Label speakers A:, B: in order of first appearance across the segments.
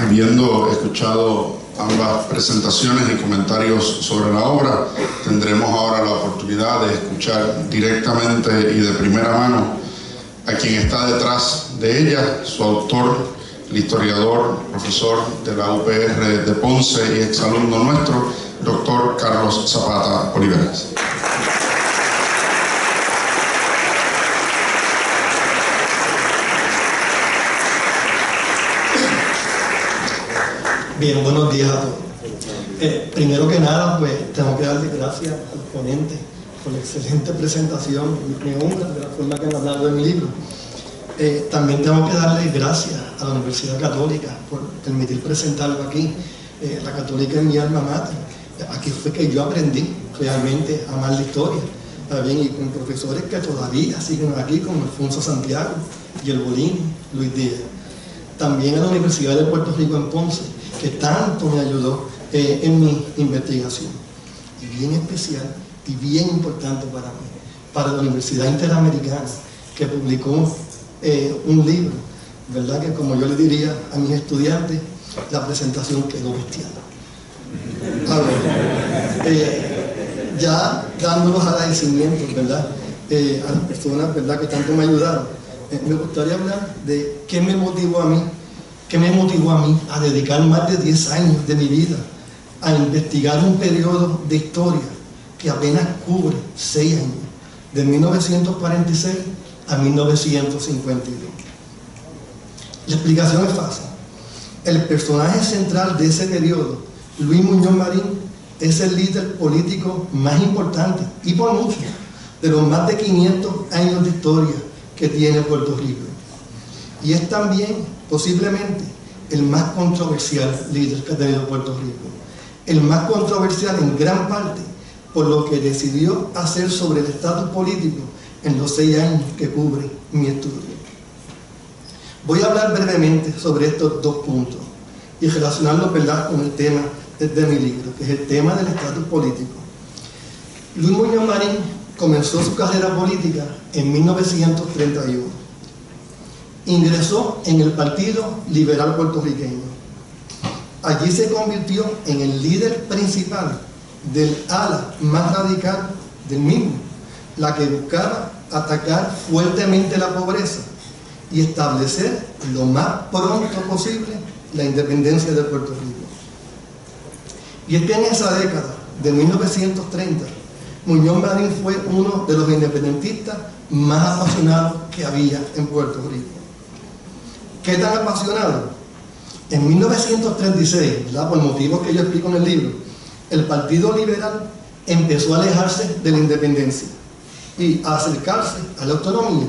A: Habiendo escuchado ambas presentaciones y comentarios sobre la obra, tendremos ahora la oportunidad de escuchar directamente y de primera mano a quien está detrás de ella, su autor, el historiador, profesor de la UPR de Ponce y exalumno nuestro, doctor Carlos Zapata Oliveras.
B: Bien, buenos días a todos. Primero que nada, pues tengo que darle gracias al ponente por la excelente presentación. Me honra de la forma que han hablado de mi libro. También tengo que darle gracias a la Universidad Católica por permitir presentarlo aquí. La Católica es mi alma mater. Aquí fue que yo aprendí realmente a amar la historia. Bien, y con profesores que todavía siguen aquí, como Alfonso Santiago y el Bolín, Luis Díaz. También a la Universidad de Puerto Rico en Ponce, que tanto me ayudó en mi investigación. Y bien especial y bien importante para mí, para la Universidad Interamericana, que publicó un libro, ¿verdad? Que como yo le diría a mis estudiantes, la presentación quedó bestial. A ver, ya dando los agradecimientos, ¿verdad? A las personas, ¿verdad?, que tanto me ayudaron. Me gustaría hablar de qué me motivó a mí a dedicar más de 10 años de mi vida a investigar un periodo de historia que apenas cubre 6 años, de 1946 a 1952. La explicación es fácil. El personaje central de ese periodo, Luis Muñoz Marín, es el líder político más importante, y por mucho, de los más de 500 años de historia que tiene Puerto Rico. Y es también, posiblemente, el más controversial líder que ha tenido Puerto Rico. El más controversial en gran parte por lo que decidió hacer sobre el estatus político en los 6 años que cubre mi estudio. Voy a hablar brevemente sobre estos 2 puntos y relacionarlos, ¿verdad?, con el tema de mi libro, que es el tema del estatus político. Luis Muñoz Marín comenzó su carrera política en 1931. Ingresó en el Partido Liberal Puertorriqueño. Allí se convirtió en el líder principal del ala más radical del mismo, la que buscaba atacar fuertemente la pobreza y establecer lo más pronto posible la independencia de Puerto Rico. Y es que en esa década de 1930, Muñoz Marín fue uno de los independentistas más apasionados que había en Puerto Rico. ¿Qué tan apasionado? En 1936, ¿verdad?, por motivos que yo explico en el libro, el Partido Liberal empezó a alejarse de la independencia y a acercarse a la autonomía.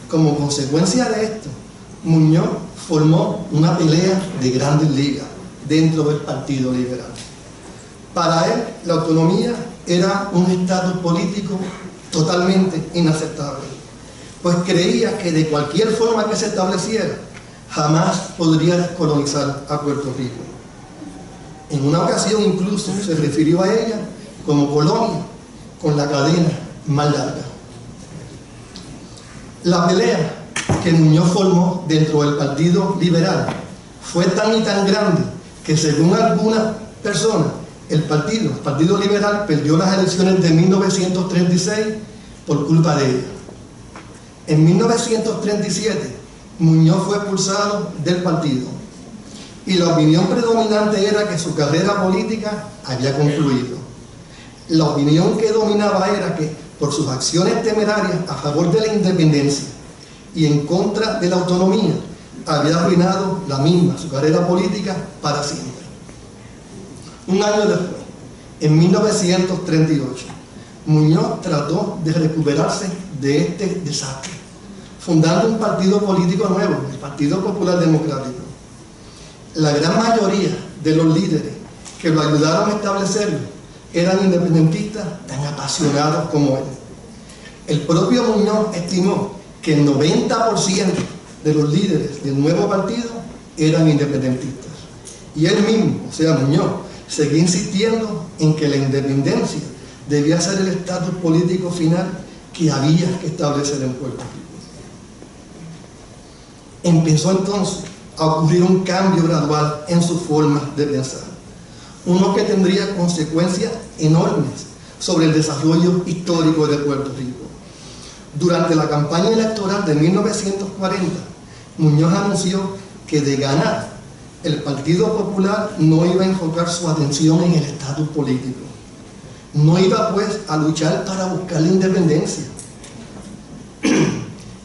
B: Como consecuencia de esto, Muñoz formó una pelea de grandes ligas dentro del Partido Liberal. Para él, la autonomía era un estatus político totalmente inaceptable, pues creía que de cualquier forma que se estableciera, jamás podría descolonizar a Puerto Rico. En una ocasión incluso se refirió a ella como colonia con la cadena más larga. La pelea que Muñoz formó dentro del Partido Liberal fue tan y tan grande que, según algunas personas, el Partido Liberal perdió las elecciones de 1936 por culpa de ella. En 1937, Muñoz fue expulsado del partido y la opinión predominante era que su carrera política había concluido. La opinión que dominaba era que, por sus acciones temerarias a favor de la independencia y en contra de la autonomía, había arruinado la misma, su carrera política, para siempre. Un año después, en 1938, Muñoz trató de recuperarse de este desastre, fundando un partido político nuevo, el Partido Popular Democrático. La gran mayoría de los líderes que lo ayudaron a establecerlo eran independentistas tan apasionados como él. El propio Muñoz estimó que el 90% de los líderes del nuevo partido eran independentistas. Y él mismo, o sea, Muñoz, seguía insistiendo en que la independencia debía ser el estatus político final que había que establecer en Puerto Rico. Empezó entonces a ocurrir un cambio gradual en su forma de pensar, uno que tendría consecuencias enormes sobre el desarrollo histórico de Puerto Rico. Durante la campaña electoral de 1940, Muñoz anunció que de ganar, el Partido Popular no iba a enfocar su atención en el estatus político. No iba pues a luchar para buscar la independencia.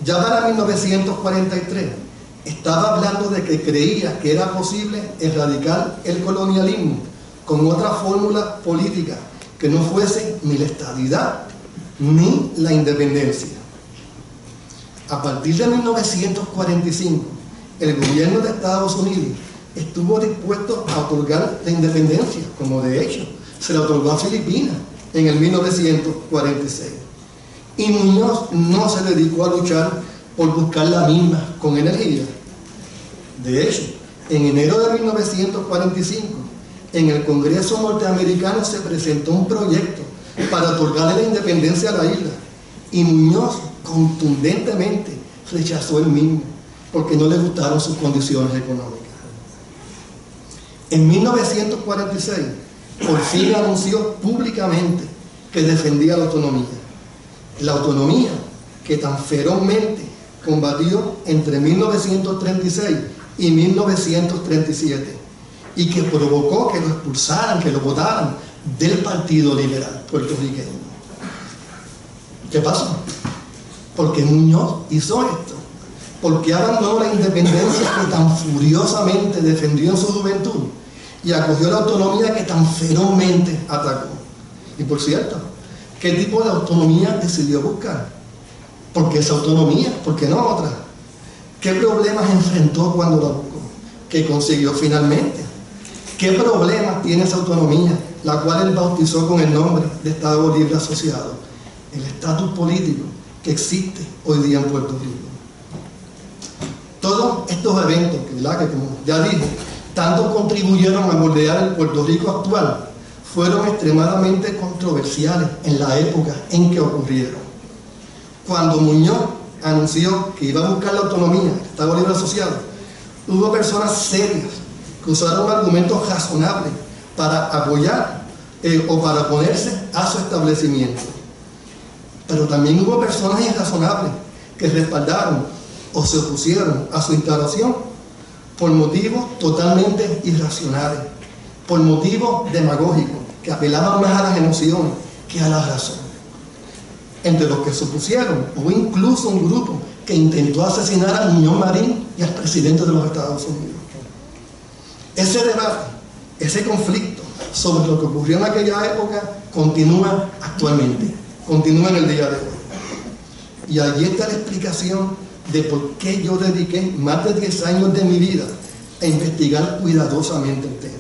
B: Ya para 1943 estaba hablando de que creía que era posible erradicar el colonialismo con otra fórmula política que no fuese ni la estadidad ni la independencia. A partir de 1945, el gobierno de Estados Unidos estuvo dispuesto a otorgar la independencia, como de hecho se la otorgó a Filipinas en el 1946. Y Muñoz no se dedicó a luchar por buscar la misma con energía. De hecho, en enero de 1945, en el Congreso norteamericano se presentó un proyecto para otorgarle la independencia a la isla, y Muñoz contundentemente rechazó el mismo porque no le gustaron sus condiciones económicas. En 1946, por fin anunció públicamente que defendía la autonomía que tan ferozmente combatió entre 1936 y 1937 y que provocó que lo expulsaran, que lo votaran del Partido Liberal puertorriqueño. ¿Qué pasó? Porque Muñoz hizo esto, porque abandonó la independencia que tan furiosamente defendió en su juventud y acogió la autonomía que tan ferozmente atacó. Y por cierto, ¿qué tipo de autonomía decidió buscar? ¿Por qué esa autonomía? ¿Por qué no otra? ¿Qué problemas enfrentó cuando la buscó? ¿Qué consiguió finalmente? ¿Qué problemas tiene esa autonomía, la cual él bautizó con el nombre de Estado Libre Asociado? El estatus político que existe hoy día en Puerto Rico. Todos estos eventos, que como ya dije, tanto contribuyeron a moldear el Puerto Rico actual, fueron extremadamente controversiales en la época en que ocurrieron. Cuando Muñoz anunció que iba a buscar la autonomía, el Estado Libre Asociado, hubo personas serias que usaron argumentos razonables para apoyar o para oponerse a su establecimiento. Pero también hubo personas irrazonables que respaldaron o se opusieron a su instalación por motivos totalmente irracionales, por motivos demagógicos, que apelaban más a las emociones que a la razón. Entre los que se opusieron, hubo incluso un grupo que intentó asesinar a Muñoz Marín y al presidente de los Estados Unidos. Ese debate, ese conflicto sobre lo que ocurrió en aquella época continúa actualmente, continúa en el día de hoy. Y allí está la explicación de por qué yo dediqué más de 10 años de mi vida a investigar cuidadosamente el tema.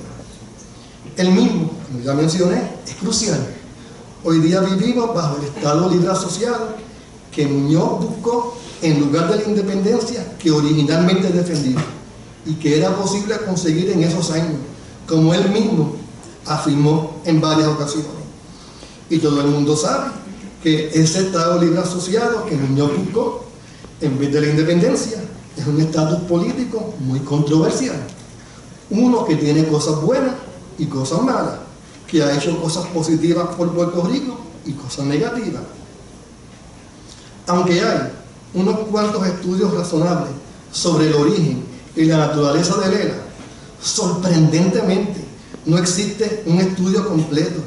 B: El mismo, como ya mencioné, es crucial. Hoy día vivimos bajo el Estado Libre Asociado que Muñoz buscó en lugar de la independencia que originalmente defendía y que era posible conseguir en esos años, como él mismo afirmó en varias ocasiones. Y todo el mundo sabe que ese Estado Libre Asociado que Muñoz buscó en vez de la independencia es un estatus político muy controversial, uno que tiene cosas buenas y cosas malas, que ha hecho cosas positivas por Puerto Rico y cosas negativas. Aunque hay unos cuantos estudios razonables sobre el origen y la naturaleza del ELA, sorprendentemente no existe un estudio completo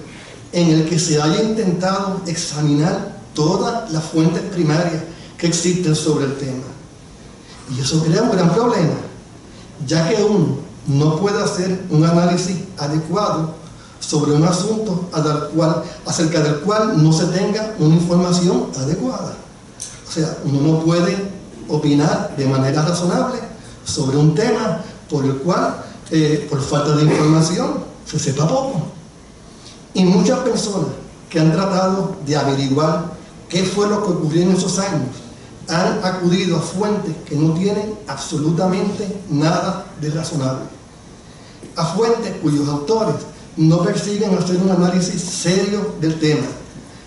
B: en el que se haya intentado examinar todas las fuentes primarias que existen sobre el tema. Y eso crea un gran problema, ya que uno no puede hacer un análisis adecuado sobre un asunto acerca del cual no se tenga una información adecuada. O sea, uno no puede opinar de manera razonable sobre un tema por el cual, por falta de información, se sepa poco. Y muchas personas que han tratado de averiguar qué fue lo que ocurrió en esos años han acudido a fuentes que no tienen absolutamente nada de razonable, a fuentes cuyos autores no persiguen hacer un análisis serio del tema,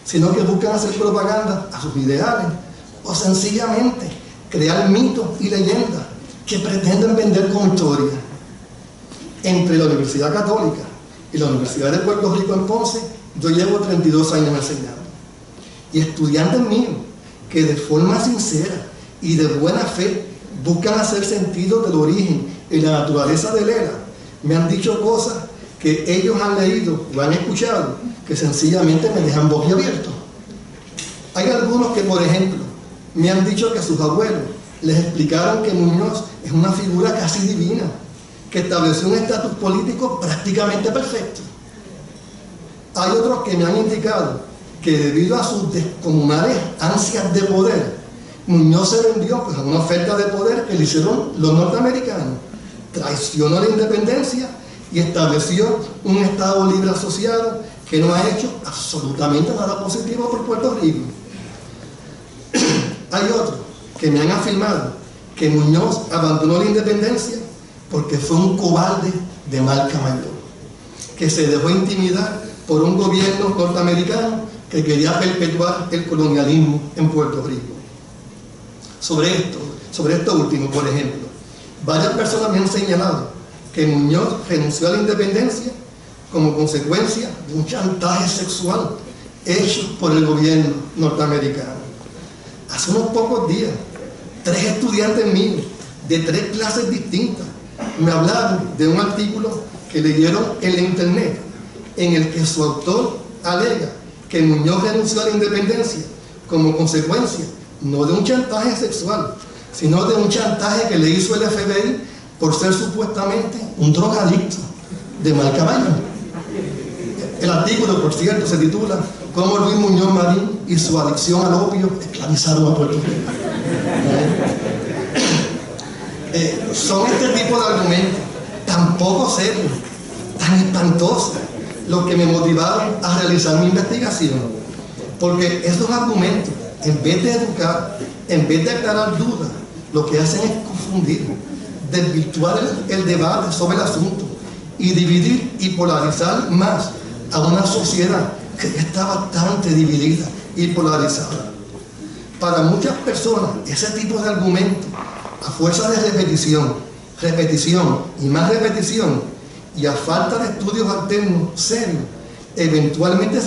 B: sino que buscan hacer propaganda a sus ideales o sencillamente crear mitos y leyendas que pretenden vender como historia. Entre la Universidad Católica y la Universidad de Puerto Rico en Ponce, yo llevo 32 años enseñando. Y estudiantes míos que de forma sincera y de buena fe buscan hacer sentido del origen y la naturaleza del ELA, me han dicho cosas que ellos han leído o han escuchado que sencillamente me dejan boquiabierto. Hay algunos que, por ejemplo, me han dicho que sus abuelos les explicaron que Muñoz es una figura casi divina, que estableció un estatus político prácticamente perfecto. Hay otros que me han indicado que debido a sus descomunales ansias de poder, Muñoz se vendió pues, a una oferta de poder que le hicieron los norteamericanos, traicionó la independencia y estableció un Estado libre asociado que no ha hecho absolutamente nada positivo por Puerto Rico. Hay otros que me han afirmado que Muñoz abandonó la independencia porque fue un cobarde de marca mayor, que se dejó intimidar por un gobierno norteamericano que quería perpetuar el colonialismo en Puerto Rico. Sobre esto último, por ejemplo, varias personas me han señalado que Muñoz renunció a la independencia como consecuencia de un chantaje sexual hecho por el gobierno norteamericano. Hace unos pocos días, 3 estudiantes míos de 3 clases distintas me hablaron de un artículo que leyeron en la internet en el que su autor alega que Muñoz renunció a la independencia como consecuencia no de un chantaje sexual, sino de un chantaje que le hizo el FBI por ser supuestamente un drogadicto de marca mayor. El artículo, por cierto, se titula "Cómo Luis Muñoz Marín y su adicción al opio esclavizaron a Puerto Rico". Son este tipo de argumentos tan poco serios, tan espantosos, los que me motivaron a realizar mi investigación, porque esos argumentos, en vez de educar, en vez de aclarar dudas, lo que hacen es confundir, desvirtuar el debate sobre el asunto y dividir y polarizar más a una sociedad que ya está bastante dividida y polarizada. Para muchas personas, ese tipo de argumentos, a fuerza de repetición y más repetición, y a falta de estudios alternos serios, eventualmente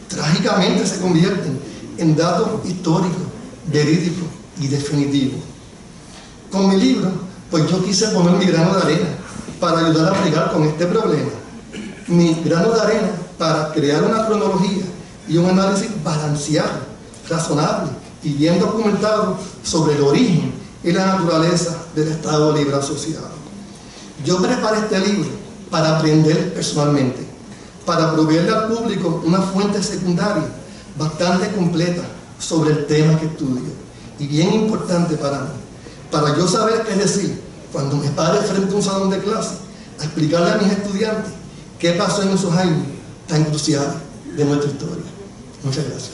B: trágicamente se convierten en datos históricos, verídicos y definitivos. Con mi libro, pues yo quise poner mi grano de arena para ayudar a bregar con este problema. Mi grano de arena para crear una cronología y un análisis balanceado, razonable y bien documentado sobre el origen y la naturaleza del Estado Libre Asociado. Yo preparé este libro para aprender personalmente, para proveerle al público una fuente secundaria bastante completa sobre el tema que estudio y bien importante para mí, para yo saber qué decir cuando me pare frente a un salón de clase a explicarle a mis estudiantes qué pasó en esos años tan cruciales de nuestra historia. Muchas gracias.